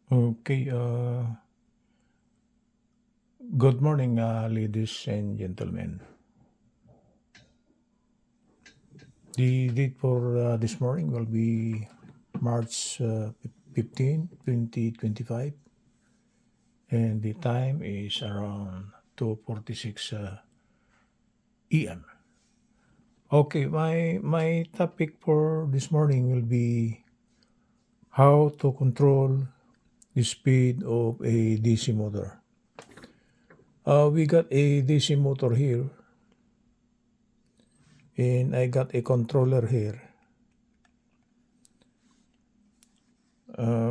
Okay, good morning, ladies and gentlemen. The date for this morning will be March 15, 2025, and the time is around 2:46 EM. Okay, my topic for this morning will be how to control the speed of a DC motor. We got a DC motor here, and I got a controller here.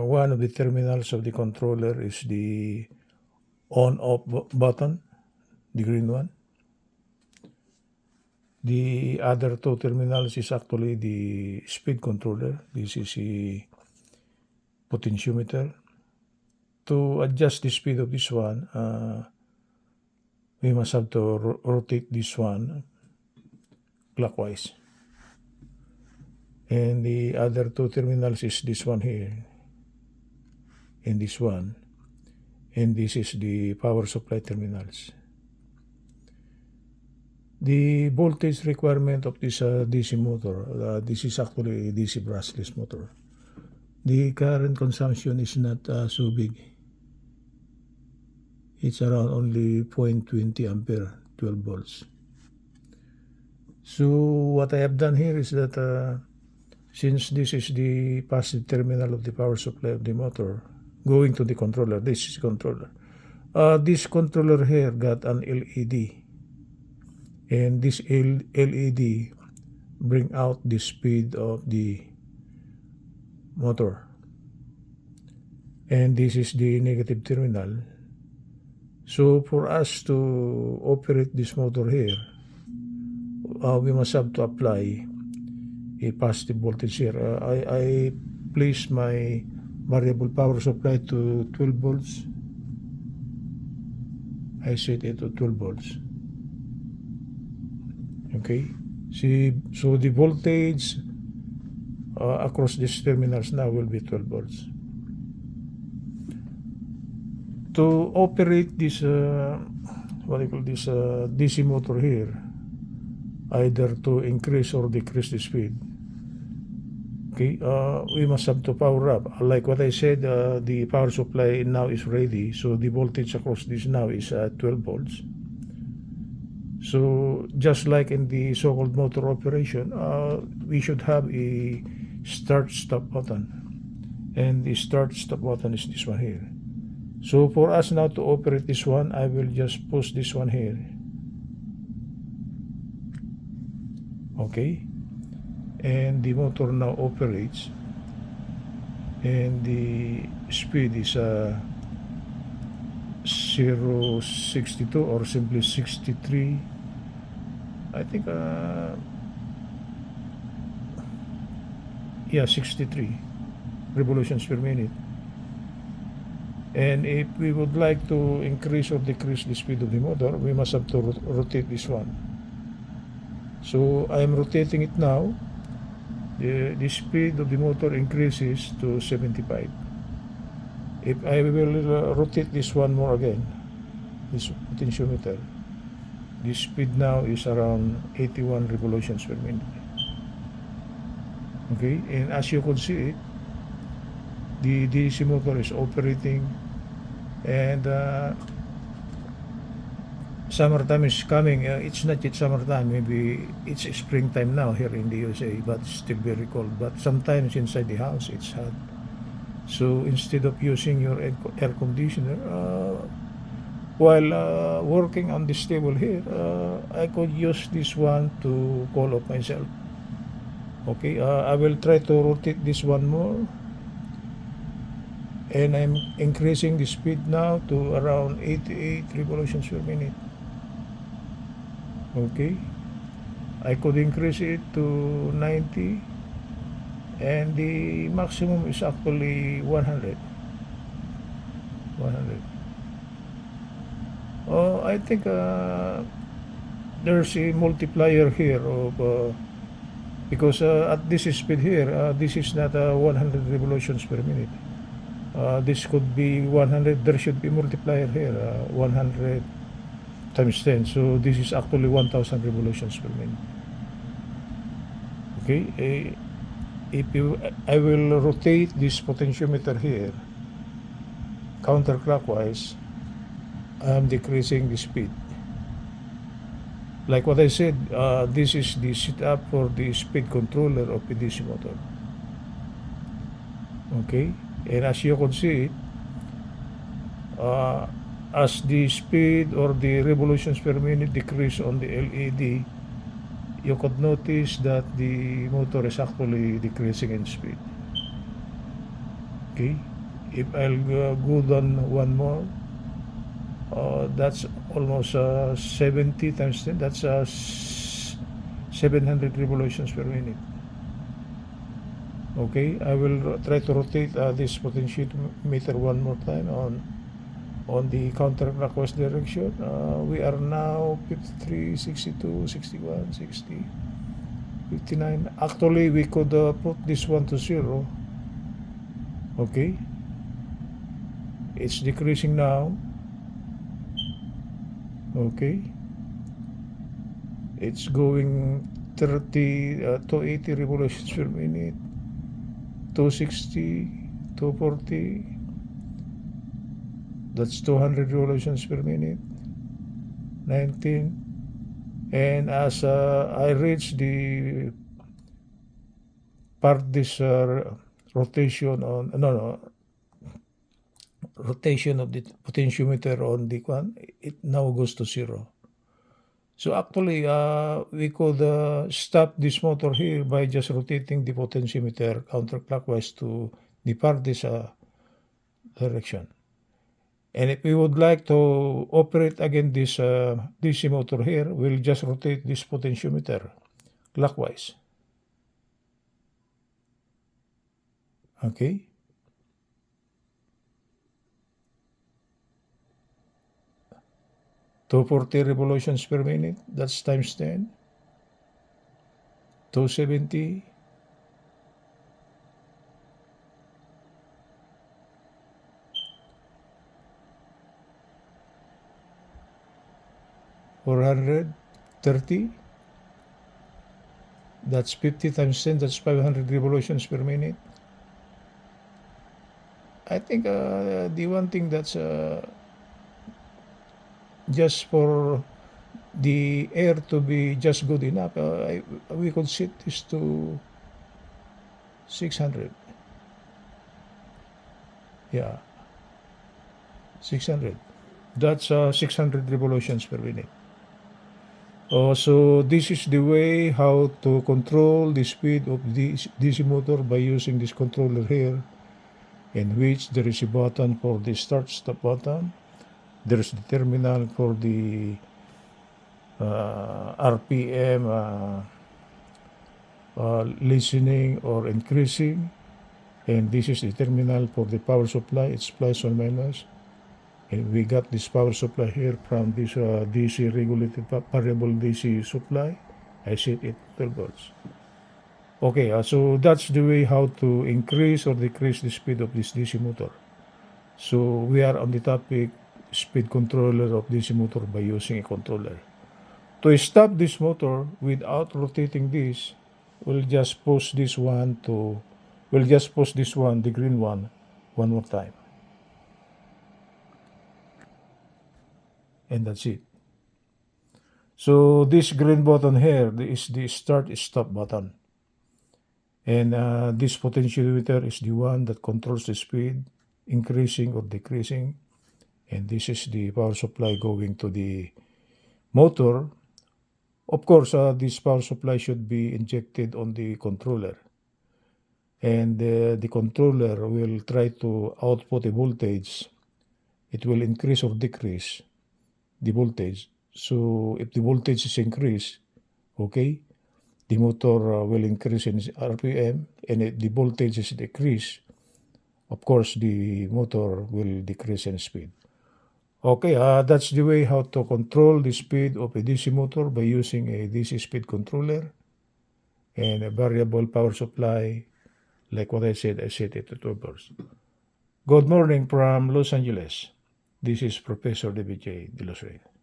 One of the terminals of the controller is the on-off button, the green one. The other two terminals is actually the speed controller. This is a potentiometer. To adjust the speed of this one, we must have to rotate this one clockwise. And the other two terminals is this one here and this one. And this is the power supply terminals. The voltage requirement of this DC motor, this is actually a DC brushless motor. The current consumption is not so big. It's around only 0.20 ampere, 12 volts. So what I have done here is that since this is the positive terminal of the power supply of the motor, going to the controller, this is controller. This controller here got an LED. And this LED bring out the speed of the motor. And this is the negative terminal. So for us to operate this motor here, we must have to apply a positive voltage here. I place my variable power supply to 12 volts. I set it to 12 volts. Okay, see, so the voltage across these terminals now will be 12 volts. To operate this, what do you call this, DC motor here, either to increase or decrease the speed, okay, we must have to power up. Like what I said, the power supply now is ready, so the voltage across this now is 12 volts. So just like in the so-called motor operation, we should have a start-stop button. And the start-stop button is this one here. So for us now to operate this one, I will just push this one here. Okay. And the motor now operates. And the speed is 0.62 or simply 63. I think, yeah, 63 revolutions per minute. And if we would like to increase or decrease the speed of the motor, we must have to rotate this one. So I am rotating it now. The speed of the motor increases to 75. If I will rotate this one more again, this potentiometer, the speed now is around 81 revolutions per minute. Okay, and as you could see, the DC motor is operating, and summertime is coming. It's not yet summertime, maybe it's springtime now here in the USA, but it's still very cold. But sometimes inside the house it's hot. So instead of using your air conditioner, while working on this table here, I could use this one to cool off myself. Okay, I will try to rotate this one more. And I'm increasing the speed now to around 88 revolutions per minute. Okay, I could increase it to 90, and the maximum is actually 100. I think there's a multiplier here of because at this speed here, this is not 100 revolutions per minute. This could be 100. There should be multiplier here, 100 times 10. So this is actually 1000 revolutions per minute. Okay, if you, I will rotate this potentiometer here counterclockwise. I am decreasing the speed. Like what I said, this is the setup for the speed controller of the DC motor. Okay, and as you can see, as the speed or the revolutions per minute decrease on the LED, you could notice that the motor is actually decreasing in speed. Okay, if I'll go down one more, that's almost 70 times 10, that's 700 revolutions per minute. Okay, I will try to rotate this potentiometer one more time on the counterclockwise direction. We are now 53, 62, 61, 60, 59. Actually, we could put this one to 0. Okay, it's decreasing now. Okay, it's going 280 revolutions per minute, 260, 240. That's 200 revolutions per minute, 19. And as I reach the part this rotation on rotation of the potentiometer on the one, it now goes to 0. So actually, we could stop this motor here by just rotating the potentiometer counterclockwise to depart this direction. And if we would like to operate again this DC motor here, we'll just rotate this potentiometer clockwise. Okay. To 40 revolutions per minute, that's times 10. 270. 430. That's 50 times 10, that's 500 revolutions per minute. I think the one thing that's just for the air to be just good enough, we could set this to 600. Yeah, 600. That's 600 revolutions per minute. So this is the way how to control the speed of this DC motor by using this controller here, in which there is a button for the start-stop button. There's the terminal for the RPM listening or increasing, and this is the terminal for the power supply. It's plus or minus, and we got this power supply here from this DC regulated variable DC supply. I set it 12 volts. Okay, so that's the way how to increase or decrease the speed of this DC motor. So we are on the topic speed controller of DC motor by using a controller. To stop this motor without rotating this, we'll just push this one, the green one more time. And that's it. So this green button here is the start-stop button. And this potentiometer is the one that controls the speed, increasing or decreasing. And this is the power supply going to the motor. Of course, this power supply should be injected on the controller. And the controller will try to output a voltage. It will increase or decrease the voltage. So if the voltage is increased, okay, the motor will increase in RPM, and if the voltage is decreased, of course, the motor will decrease in speed. Okay, that's the way how to control the speed of a DC motor by using a DC speed controller and a variable power supply. Like what I said it to 12 volts. Good morning from Los Angeles. This is Professor David J. De Los Reyes.